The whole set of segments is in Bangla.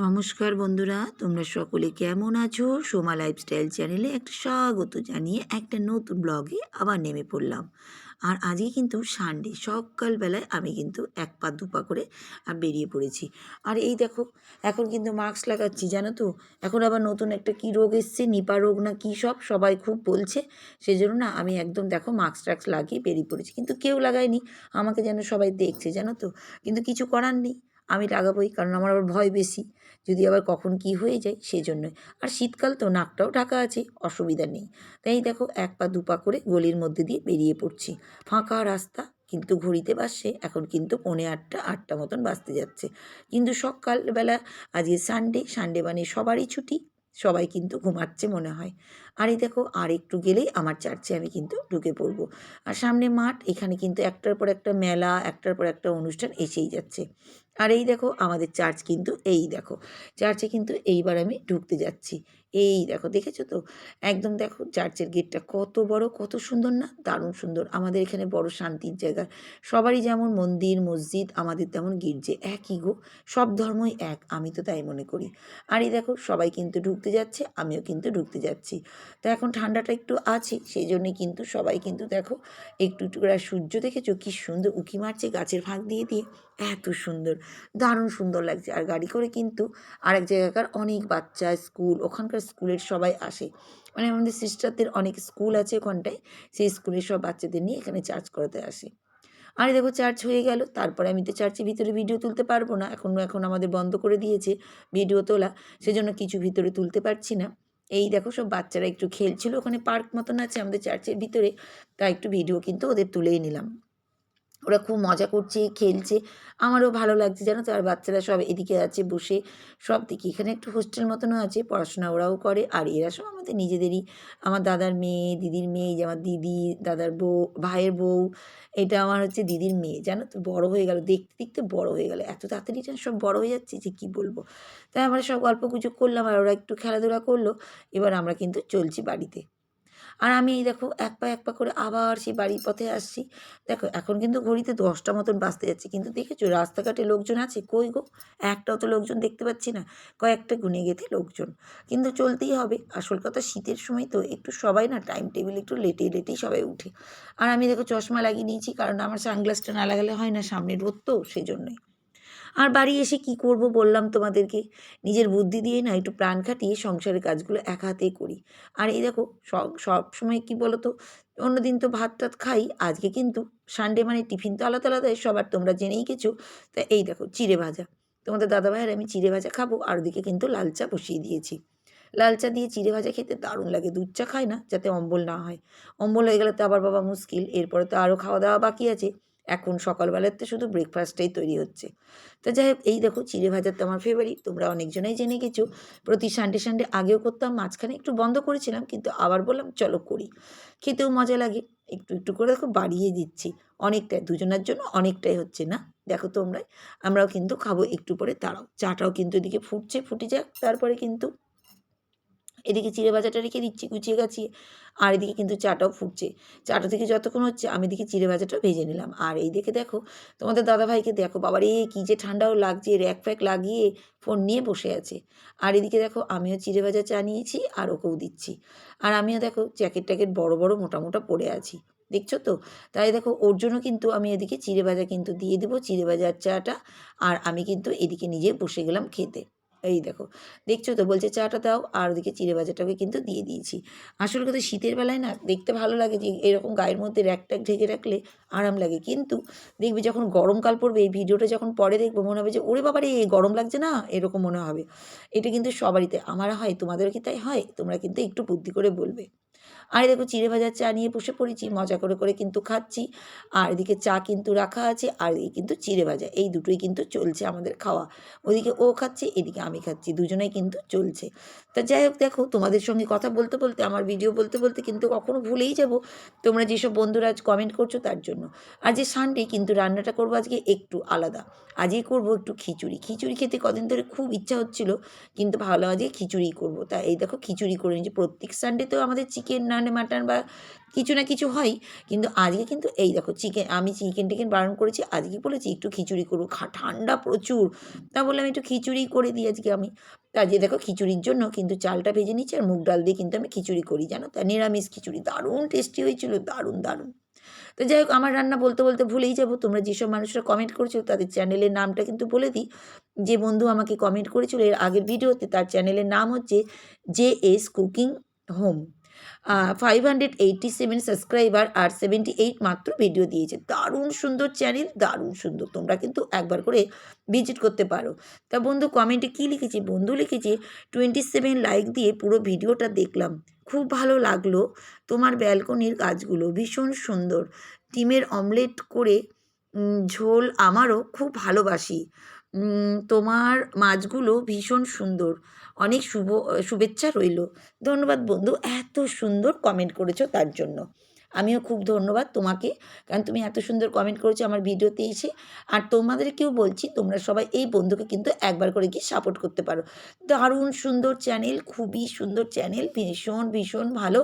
নমস্কার বন্ধুরা, তোমরা সকলে কেমন আছো? সোমা লাইফস্টাইল চ্যানেলে একটা স্বাগত জানিয়ে একটা নতুন ব্লগে আবার নেমে পড়লাম। আর আজকে কিন্তু সানডে, সকালবেলায় আমি কিন্তু এক পা দুপা করে বেরিয়ে পড়েছি। আর এই দেখো, এখন কিন্তু মাস্ক লাগাচ্ছি, জানো তো। এখন আবার নতুন একটা কী রোগ এসছে, নিপা রোগ না কী, সবাই খুব বলছে। সেই জন্য না আমি একদম দেখো মাস্ক টাস্ক লাগিয়ে বেরিয়ে পড়েছি, কিন্তু কেউ লাগায়নি। আমাকে যেন সবাই দেখছে, জানো তো। কিন্তু কিছু করার নেই, আমি লাগাবোই, কারণ আমার আবার ভয় বেশি, যদি আবার কখন কি হয়ে যায় সেই জন্যই। আর শীতকাল তো, নাকটাও ঢাকা আছে, অসুবিধা নেই। তাই দেখো এক পা দুপা করে গলির মধ্যে দিয়ে বেরিয়ে পড়ছি। ফাঁকা রাস্তা, কিন্তু ঘড়িতে বাজছে এখন কিন্তু 7:45 মতন বাজতে যাচ্ছে। কিন্তু সকালবেলা, আজকে সানডে মানে সবারই ছুটি, সবাই কিন্তু ঘুমাচ্ছে মনে হয়। আর এই দেখো আর একটু গেলেই আমার চার্চে আমি কিন্তু ঢুকে পড়বো। আর সামনে মাঠ, এখানে কিন্তু একটার পর একটা মেলা, একটার পর একটা অনুষ্ঠান এসেই যাচ্ছে। আর এই দেখো আমাদের চার্চ কিন্তু, এই দেখো চার্চে কিন্তু এইবার আমি ঢুকতে যাচ্ছি। এই দেখো, দেখেছো তো? একদম দেখো চার্চের গেটটা কত বড়, কত সুন্দর না? দারুণ সুন্দর। আমাদের এখানে বড় শান্তির জায়গা। সবারই যেমন মন্দির মসজিদ, আমাদের তেমন গির্জে, একই গো। সব ধর্মই এক, আমি তো তাই মনে করি। আর এই দেখো সবাই কিন্তু ঢুকতে যাচ্ছে, আমিও কিন্তু ঢুকতে যাচ্ছি। তো এখন ঠান্ডাটা একটু আছে, সেই জন্যই কিন্তু সবাই কিন্তু দেখো একটু একটু করে। আর সূর্য দেখেছো কি সুন্দর উঁকি মারছে গাছের ফাঁক দিয়ে দিয়ে, এত সুন্দর, দারুণ সুন্দর লাগছে। আর গাড়ি করে কিন্তু আরেক জায়গাকার অনেক বাচ্চা, স্কুল, ওখানকার স্কুলের সবাই আসে। মানে আমাদের সিস্টারদের অনেক স্কুল আছে ওখানটায়, সেই স্কুলের সব বাচ্চাদের নিয়ে এখানে চার্জ করাতে আসে। আরে দেখো চার্জ হয়ে গেল, তারপরে আমি তো চার্চের ভিতরে ভিডিও তুলতে পারবো না, এখন আমাদের বন্ধ করে দিয়েছে ভিডিও তোলা, সেজন্য কিছু ভিতরে তুলতে পারছি না। এই দেখো সব বাচ্চারা একটু খেলছিল, ওখানে পার্ক মতন আছে আমাদের চার্চের ভিতরে, তাই একটু ভিডিও কিন্তু ওদের তুলেই নিলাম। ওরা খুব মজা করছে, খেলছে, আমারও ভালো লাগছে, জানো তো। আর বাচ্চারা সব এদিকে আছে বসে, সব দিকে এখানে একটু হোস্টেল মতনও আছে, পড়াশোনা ওরাও করে। আর এরা সব আমাদের নিজেদেরই, আমার দাদার মেয়ে, দিদির মেয়ে, যে আমার দিদি, দাদার বউ, ভাইয়ের বউ, এটা আমার হচ্ছে দিদির মেয়ে, জানো তো। বড় হয়ে গেল, দেখতে দেখতে বড় হয়ে গেল, এত তাড়াতাড়ি সব বড় হয়ে যাচ্ছে যে কী বলবো। তাই আমরা সব গল্প গুজব করলাম, আর ওরা একটু খেলাধুলা করলো। এবার আমরা কিন্তু চলছি বাড়িতে। আর আমি এই দেখো এক পা করে আবার সেই বাড়ির পথে আসছি। দেখো এখন কিন্তু ঘড়িতে 10টা মতন বাজতে যাচ্ছে, কিন্তু দেখেছো রাস্তাঘাটে লোকজন আছে কই গো? একটাও তো লোকজন দেখতে পাচ্ছি না। কয়েকটা গুনে গেঁথে লোকজন, কিন্তু চলতেই হবে। আসল কথা শীতের সময় তো একটু সবাই না টাইম টেবিল একটু লেটেই সবাই উঠে। আর আমি দেখো চশমা লাগিয়ে নিয়েছি, কারণ আমার সানগ্লাসটা না লাগালে হয় না, সামনে রোদ তো, সেজন্যই। আর বাড়ি এসে কি করব বললাম তোমাদেরকে, নিজের বুদ্ধি দিয়ে না একটু প্রাণ খাটিয়ে সংসারের কাজগুলো একা হাতেই করি। আর এই দেখো সব সময় কী বলো তো, অন্যদিন তো ভাত টাত খাই, আজকে কিন্তু সানডে মানে টিফিন তো আলাদা আলাদা সবার, তোমরা জেনেই গেছো। তা এই দেখো চিড়ে ভাজা, তোমাদের দাদাভাইয়ের আমি চিড়ে ভাজা খাবো, আর ওদিকে কিন্তু লাল চা বসিয়ে দিয়েছি। লাল চা দিয়ে চিড়ে ভাজা খেতে দারুণ লাগে, দুধ চা খায় না, যাতে অম্বল না হয়। অম্বল হয়ে গেলে তো আবার বাবা মুশকিল, এরপরে তো আরও খাওয়া দাওয়া বাকি আছে। এখন সকালবেলাতে শুধু ব্রেকফাস্টটাই তৈরি হচ্ছে। তো যাই হোক, এই দেখো চিড়ে ভাজা তো আমার ফেভারিট, তোমরা অনেকজনাই জেনে গেছো। প্রতি সানডে আগেও করতাম, মাঝখানে একটু বন্ধ করেছিলাম, কিন্তু আবার বললাম চলো করি। খেতেও মজা লাগে, একটু একটু করে দেখো বাড়িয়ে দিচ্ছি। অনেকটাই, দুজনের জন্য অনেকটাই হচ্ছে না। দেখো তোমরাই, আমরাও কিন্তু খাবো একটু পরে, দাঁড়াও। চাটাও কিন্তু এদিকে ফুটছে, ফুটে যাক, তারপরে কিন্তু এদিকে চিড়ে ভাজাটা রেখে দিচ্ছি গুছিয়ে গাছিয়ে। আর এদিকে কিন্তু চাটাও ফুটছে। চাটা থেকে যতক্ষণ হচ্ছে আমি এদিকে চিড়ে ভাজাটাও ভেজে নিলাম। আর এই দিকে দেখো তোমাদের দাদাভাইকে দেখো, বাবারে কী যে ঠান্ডাও লাগছে, র্যাক ফ্যাক লাগিয়ে ফোন নিয়ে বসে আছে। আর এদিকে দেখো আমিও চিড়ে ভাজা চা নিয়েছি, আর ওকেও দিচ্ছি। আর আমিও দেখো জ্যাকেট ট্যাকেট বড় বড় মোটা মোটা পরে আছি, দেখছো তো। তাই দেখো ওর জন্য কিন্তু আমি এদিকে চিড়ে ভাজা কিন্তু দিয়ে দেবো, চিড়ে ভাজার চাটা। আর আমি কিন্তু এদিকে নিজে বসে গেলাম খেতে। এই দেখো, দেখছো তো, বলছে চাটা দাও, আর ওদিকে চিড়ে ভাজাটাকে কিন্তু দিয়ে দিয়েছি। আসল কথা শীতের বেলায় না দেখতে ভালো লাগে, যে এরকম গায়ের মধ্যে র্যাক ট্যাক ঢেকে রাখলে আরাম লাগে। কিন্তু দেখবি যখন গরমকাল পড়বে, এই ভিডিওটা যখন পরে দেখবো, মনে হবে যে ওরে বাবা রে গরম লাগছে না, এরকম মনে হবে। এটা কিন্তু সবারইতে, আমার হয়, তোমাদেরও কি তাই হয়? তোমরা কিন্তু একটু বুদ্ধি করে বলবে। আর এই দেখো চিড়ে ভাজার চা নিয়ে বসে পড়েছি, মজা করে করে কিন্তু খাচ্ছি। আর এদিকে চা কিন্তু রাখা আছে, আর এই কিন্তু চিড়ে ভাজা, এই দুটোই কিন্তু চলছে আমাদের খাওয়া। ওদিকে ও খাচ্ছে, এদিকে আমি খাচ্ছি, দুজনেই কিন্তু চলছে। তা যাই হোক, দেখো তোমাদের সঙ্গে কথা বলতে বলতে, আমার ভিডিও বলতে বলতে কিন্তু কখনো ভুলেই যাব, তোমরা যেসব বন্ধুরা আজ কমেন্ট করছো তার জন্য। আর যে সানডে, কিন্তু রান্নাটা করবো আজকে একটু আলাদা। আজকে করবো একটু খিচুড়ি। খিচুড়ি খেতে কদিন ধরে খুব ইচ্ছা হচ্ছিল, কিন্তু ভাবলাম আজকে খিচুড়ি করবো। তা এই দেখো খিচুড়ি করে নিয়েছি। প্রত্যেক সানডে তো আমাদের চিকেন না হলে মাটন বা কিছু না কিছু হয়। কিন্তু আজকে কিন্তু এই দেখো আমি চিকেন টিকেন বারণ করেছি, আজকে বলেছি একটু খিচুড়ি করবো, ঠান্ডা প্রচুর। তা বললাম একটু খিচুড়ি করে দিই আজকে আমি। তা আজকে দেখো খিচুড়ির জন্য কিন্তু চালটা ভেজে নিচ্ছি আর মুগ ডাল দিয়ে কিন্তু আমি খিচুড়ি করি, জানো তো, নিরামিষ খিচুড়ি দারুণ টেস্টি হয়েছিল, দারুণ দারুণ। তো যাই হোক, আমার রান্না বলতে বলতে ভুলেই যাবো। তোমরা যেসব মানুষরা কমেন্ট করেছো তাদের চ্যানেলের নামটা কিন্তু বলে দিই। যে বন্ধু আমাকে কমেন্ট করেছিল এর আগের ভিডিওতে, তার চ্যানেলের নাম হচ্ছে JS কুকিং হোম। 587 সাবস্ক্রাইবার আর 78 মাত্র ভিডিও দিয়েছে। দারুণ সুন্দর চ্যানেল, দারুণ সুন্দর। তোমরা কিন্তু একবার করে ভিজিট করতে পারো। তা বন্ধু কমেন্টে কী লিখেছে? বন্ধু লিখেছে 27 লাইক দিয়ে পুরো ভিডিওটা দেখলাম, খুব ভালো লাগলো। তোমার ব্যালকনির গাছগুলো ভীষণ সুন্দর। ডিমের অমলেট করে ঝোল আমারও খুব ভালোবাসি। তোমার মাছগুলো ভীষণ সুন্দর। অনেক শুভেচ্ছা রইল। ধন্যবাদ বন্ধু, এত সুন্দর কমেন্ট করেছো তার জন্য। আমিও খুব ধন্যবাদ তোমাকে, কারণ তুমি এত সুন্দর কমেন্ট করেছো আমার ভিডিওতে এসে। আর তোমাদেরকেও বলছি, তোমরা সবাই এই বন্ধুকে কিন্তু একবার করে গিয়ে সাপোর্ট করতে পারো। দারুণ সুন্দর চ্যানেল, খুবই সুন্দর চ্যানেল, ভীষণ ভীষণ ভালো।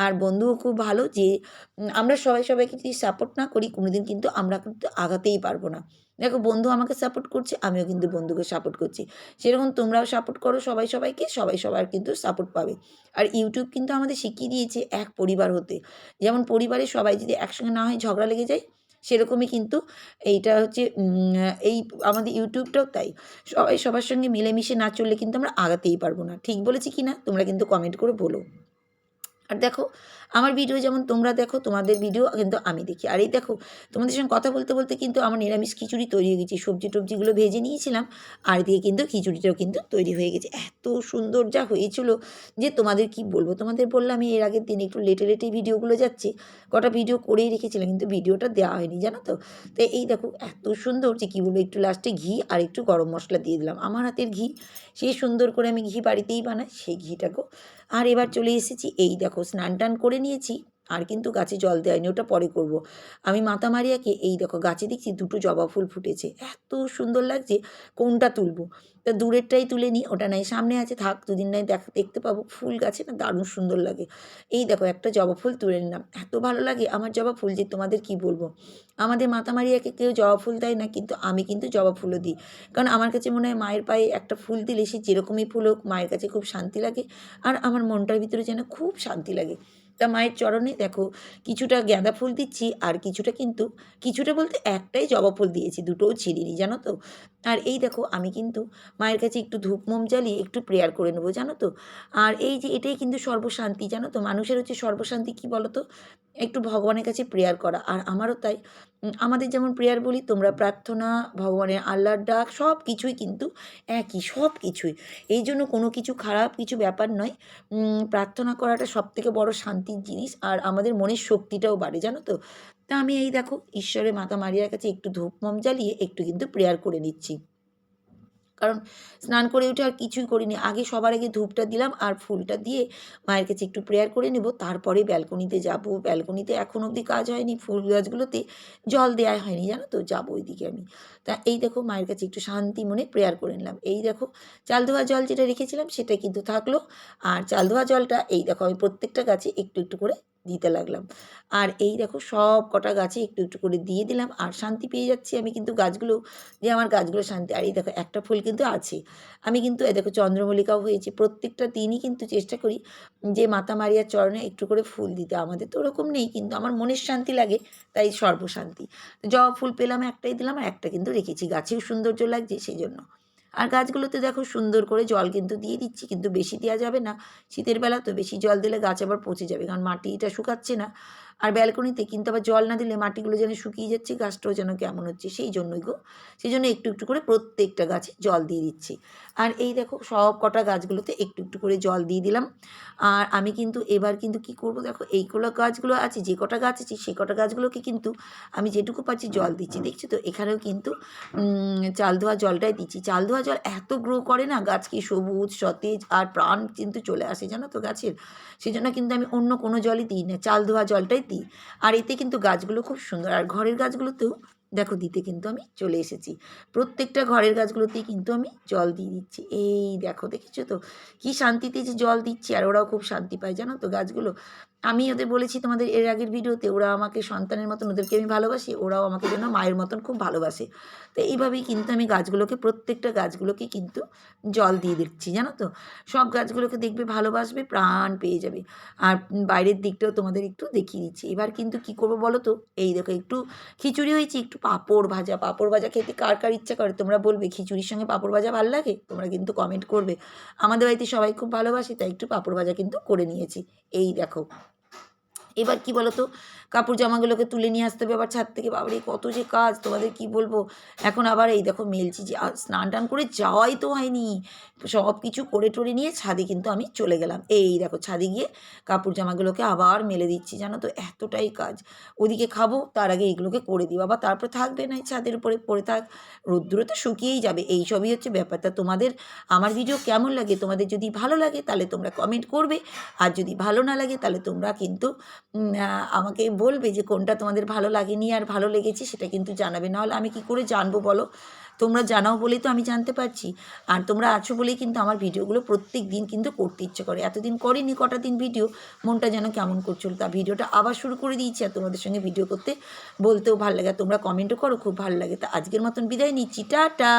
আর বন্ধুও খুব ভালো। যে আমরা সবাই সবাইকে যদি সাপোর্ট না করি কোনোদিন কিন্তু আমরা কিন্তু আগাতেই পারবো না। দেখো বন্ধু আমাকে সাপোর্ট করছে, আমিও কিন্তু বন্ধুকে সাপোর্ট করছি। সেরকম তোমরাও সাপোর্ট করো সবাই সবাইকে, সবাই সবার কিন্তু সাপোর্ট পাবে। আর ইউটিউব কিন্তু আমাদের শিখিয়ে দিয়েছে এক পরিবার হতে। যেমন পরিবারের সবাই যদি একসঙ্গে না হয় ঝগড়া লেগে যায়, সেরকমই কিন্তু এইটা হচ্ছে এই আমাদের ইউটিউবটাও তাই। সবাই সবার সঙ্গে মিলেমিশে না চললে কিন্তু আমরা আগাতেই পারবো না। ঠিক বলেছি কি না? তোমরা কিন্তু কমেন্ট করে বলো। আর দেখো আমার ভিডিও যেমন তোমরা দেখো, তোমাদের ভিডিও কিন্তু আমি দেখি। আর এই দেখো তোমাদের সঙ্গে কথা বলতে বলতে কিন্তু আমার নিরামিষ খিচুড়ি তৈরি হয়ে গেছে। সবজি টবজিগুলো ভেজে নিয়েছিলাম আর দিয়ে কিন্তু খিচুড়িটাও কিন্তু তৈরি হয়ে গেছে। এত সুন্দর যা হয়েছিল যে তোমাদের কি বলবো। তোমাদের বললাম আমি এর আগের দিন একটু লেটে লেটেই ভিডিওগুলো যাচ্ছে, কটা ভিডিও করেই রেখেছিলাম কিন্তু ভিডিওটা দেওয়া হয়নি, জানো তো। তো এই দেখো এত সুন্দর যে কী বলবো, একটু লাস্টে ঘি আর একটু গরম মশলা দিয়ে দিলাম। আমার হাতের ঘি, সেই সুন্দর করে আমি ঘি বাড়িতেই বানাই, সেই ঘিটাকেও। আর এবার চলে এসেছি, এই দেখো স্নান টান করে নিয়েছি। আর কিন্তু গাছে জল দেওয়াইনি, ওটা পরে করব। আমি মাতা মারিয়াকে এই দেখো গাছে দেখছি দুটো জবা ফুল ফুটেছে, এত সুন্দর লাগছে। কোনটা তুলবো? তা দূরেরটাই তুলে নিই, ওটা নাই সামনে আছে, থাক দুদিন নাই দেখতে পাবো। ফুল গাছে না দারুণ সুন্দর লাগে। এই দেখো একটা জবা ফুল তুলে নিলাম, এত ভালো লাগে আমার জবা ফুল যে তোমাদের কি বলবো। আমাদের মাতা মারিয়াকে কেউ জবা ফুল দেয় না, কিন্তু আমি কিন্তু জবা ফুলও দিই। কারণ আমার কাছে মনে হয় মায়ের পায়ে একটা ফুল দিলে সে যেরকমই ফুল হোক মায়ের কাছে খুব শান্তি লাগে। আর আমার মনটার ভিতরে যেন খুব শান্তি লাগে। তা মায়ের চরণে দেখো কিছুটা গাঁদা ফুল দিচ্ছি আর কিছুটা বলতে একটাই জবা ফুল দিয়েছি, দুটোও ছিঁড়িনি, জানো তো। আর এই দেখো আমি কিন্তু মায়ের কাছে একটু ধূপ মোম জ্বালিয়ে একটু প্রেয়ার করে নেবো, জানো তো। আর এই যে এটাই কিন্তু সর্বশান্তি, জানো তো। মানুষের হচ্ছে সর্বশান্তি কী বলো তো? একটু ভগবানের কাছে প্রেয়ার করা। আর আমারও তাই। আমাদের যেমন প্রেয়ার বলি, তোমরা প্রার্থনা, ভগবানের আল্লাহর ডাক, সব কিছুই কিন্তু একই, সব কিছুই। এই জন্য কোনো কিছু খারাপ কিছু ব্যাপার নয়। প্রার্থনা করাটা সবথেকে বড় শান্তির জিনিস। আর আমাদের মনের শক্তিটাও বাড়ে, জানো তো। তা আমি এই দেখো ঈশ্বরের মাতা মারিয়ার কাছে একটু ধূপ মোম জ্বালিয়ে একটু কিন্তু প্রেয়ার করে নিচ্ছি। কারণ স্নান করে উঠে আর কিছুই করিনি। আগে সবার আগে ধূপটা দিলাম আর ফুলটা দিয়ে মায়ের কাছে একটু প্রেয়ার করে নেব। তারপরে ব্যালকনিতে যাব। ব্যালকনিতে এখন অবধি কাজ হয়নি। ফুল গাছগুলোতে জল দেওয়া হয়নি, জানো তো। যাবো ওইদিকে আমি। তা এই দেখো মায়ের কাছে একটু শান্তি মনে প্রেয়ার করে নিলাম। এই দেখো চাল ধোয়া জল যেটা রেখেছিলাম সেটা কিন্তু থাকলো। আর চাল ধোয়া জলটা এই দেখো আমি প্রত্যেকটা গাছে একটু একটু করে দিতে লাগলাম। আর এই দেখো সব কটা গাছে একটু একটু করে দিয়ে দিলাম। আর শান্তি পেয়ে যাচ্ছি আমি কিন্তু গাছগুলো, যে আমার গাছগুলো শান্তি। আর এই দেখো একটা ফুল কিন্তু আছে। আমি কিন্তু এই দেখো চন্দ্রমল্লিকাও হয়েছে। প্রত্যেকটা দিনই কিন্তু চেষ্টা করি যে মাতা মারিয়ার চরণে একটু করে ফুল দিতে। আমাদের তো ওরকম নেই, কিন্তু আমার মনের শান্তি লাগে, তাই সর্বশান্তি। জবা ফুল পেলাম, একটাই দিলাম আর একটা কিন্তু রেখেছি। গাছেও সৌন্দর্য লাগছে সেই জন্য। আর গাছগুলোতে দেখো সুন্দর করে জল কিন্তু দিয়ে দিচ্ছি, কিন্তু বেশি দেওয়া যাবে না। শীতের বেলা তো বেশি জল দিলে গাছ আবার পচে যাবে, কারণ মাটিটা শুকাচ্ছে না। আর ব্যালকনিতে কিন্তু আবার জল না দিলে মাটিগুলো যেন শুকিয়ে যাচ্ছে, গাছটাও যেন কেমন হচ্ছে, সেই জন্যই গো। সেই জন্য একটু একটু করে প্রত্যেকটা গাছে জল দিয়ে দিচ্ছি। আর এই দেখো সব কটা গাছগুলোতে একটু একটু করে জল দিয়ে দিলাম। আর আমি কিন্তু এবার কিন্তু কী করব, দেখো এইগুলো গাছগুলো আছে, যে কটা গাছ আছে সেই কটা গাছগুলোকে কিন্তু আমি যেটুকু পাচ্ছি জল দিচ্ছি। দেখছি তো এখানেও কিন্তু চাল ধোয়া জলটাই দিচ্ছি। চাল ধোয়া জল এত গ্রো করে না, গাছকে সবুজ সতেজ আর প্রাণ কিন্তু চলে আসে, জানো তো গাছের। সেই জন্য কিন্তু আমি অন্য কোনো জলই দিই না, চাল ধোয়া জলটাই দিই। আর এতে কিন্তু গাছগুলো খুব সুন্দর। আর ঘরের গাছগুলোতেও দেখো দিতে কিন্তু আমি চলে এসেছি। প্রত্যেকটা ঘরের গাছগুলোতেই কিন্তু আমি জল দিয়ে দিচ্ছি। এই দেখো দেখেছো তো কী শান্তিতে যে জল দিচ্ছি, আর ওরাও খুব শান্তি পায়, জানো তো গাছগুলো। আমি ওদের বলেছি তোমাদের এর আগের ভিডিওতে, ওরা আমাকে সন্তানের মতন, ওদেরকে আমি ভালোবাসি, ওরাও আমাকে যেন মায়ের মতন খুব ভালোবাসে। তো এইভাবেই কিন্তু আমি গাছগুলোকে, প্রত্যেকটা গাছগুলোকে কিন্তু জল দিয়ে দিচ্ছি, জানো তো। সব গাছগুলোকে দেখবে ভালোবাসবে, প্রাণ পেয়ে যাবে। আর বাইরের দিকটাও তোমাদের একটু দেখিয়ে দিচ্ছি। এবার কিন্তু কী করবো বলো তো, এই দেখো একটু খিচুড়ি হয়েছে, একটু পাঁপড় ভাজা। পাঁপড় ভাজা খেতে কার কার ইচ্ছা করে তোমরা বলবে, খিচুড়ির সঙ্গে পাঁপড় ভাজা ভালো লাগে? তোমরা কিন্তু কমেন্ট করবে। আমাদের বাড়িতে সবাই খুব ভালোবাসে, তাই একটু পাঁপড় ভাজা কিন্তু করে নিয়েছি। এই দেখো, এবার কি বলো তো, কাপড় জামাগুলোকে তুলে নিয়ে আসতে হবে আবার ছাদ থেকে। বাবারে কত যে কাজ, তোমাদের কি বলবো। এখন আবার এই দেখো মেলছি, যে স্নান টান করে যাওয়াই তো হয়নি। সব কিছু করে টরে নিয়ে ছাদে কিন্তু আমি চলে গেলাম। এই দেখো ছাদে গিয়ে কাপড় জামাগুলোকে আবার মেলে দিচ্ছি, জানো তো, এতটাই কাজ। ওদিকে খাবো, তার আগে এইগুলোকে করে দিই, আবার তারপর থাকবে না ছাদের উপরে পড়ে থাক, রোদ্দুরে তো শুকিয়েই যাবে। এই সবই হচ্ছে ব্যাপারটা। তোমাদের আমার ভিডিও কেমন লাগে, তোমাদের যদি ভালো লাগে তাহলে তোমরা কমেন্ট করবে, আর যদি ভালো না লাগে তাহলে তোমরা কিন্তু আমাকে বলবে যে কোনটা তোমাদের ভালো লাগেনি আর ভালো লেগেছে, সেটা কিন্তু জানাবে। নাহলে আমি কি করে জানবো বলো। তোমরা জানাও বলেই তো আমি জানতে পারছি। আর তোমরা আছো বলেই কিন্তু আমার ভিডিওগুলো প্রত্যেক দিন কিন্তু করতে ইচ্ছে করে। এতদিন করিনি, কটা দিন ভিডিও, মনটা যেন কেমন করছিল। তা ভিডিওটা আবার শুরু করে দিয়েছি, আর তোমাদের সঙ্গে ভিডিও করতে বলতেও ভালো লাগে, তোমরা কমেন্টও করো, খুব ভালো লাগে। তা আজকের মতন বিদায় নিচ্ছি, টাটা।